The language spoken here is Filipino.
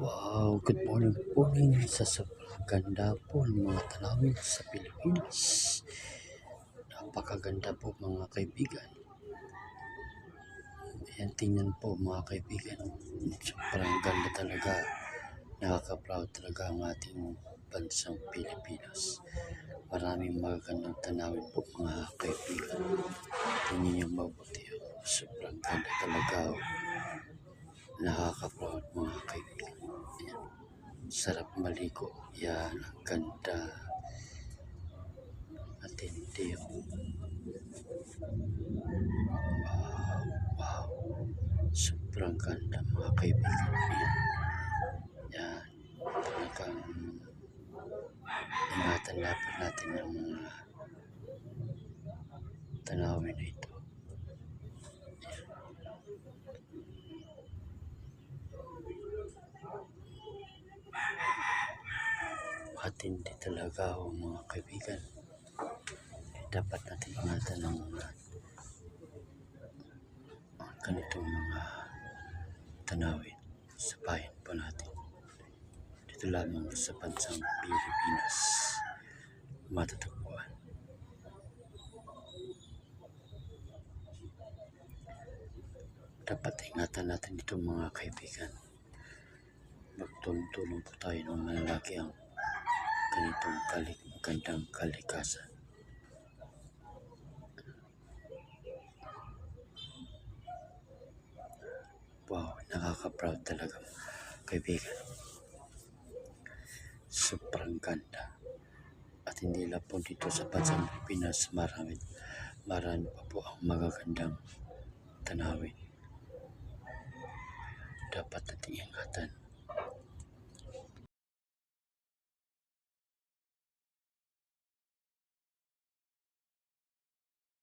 Wow, good morning sa sobrang ganda po ng mga tanawin sa Pilipinas. Napakaganda po mga kaibigan. Ayan, tingnan po mga kaibigan. Sobrang ganda talaga. Nakaka-proud talaga ang ating bansang Pilipinas. Maraming magagandang tanawin po mga kaibigan. Tingnan niyo mabuti. Sobrang ganda talaga. Nakaka-proud mga kaibigan. Ayan. Sarap maligo. Yan, ang ganda. At hindi wow. Sobrang ganda mga kaibigan. Yan. Talagang ingatan dapat natin ang mga tanawin na ito. At hindi talaga mga kaibigan. Dapat natin ingatan ang mga ganitong mga tanawin sa bayan po natin. Dito lamang sa bansang Pilipinas matatagpuan. Dapat ingatan natin ito mga kaibigan. Magtulong-tulong po tayo ng malalaki ang ganitong magandang kalikasan. Wow, nakaka-proud talaga kaibigan. Sobrang ganda. At hindi lang po dito sa bansang Pilipinas, marami pa po ang magagandang tanawin. Dapat natin ingatan.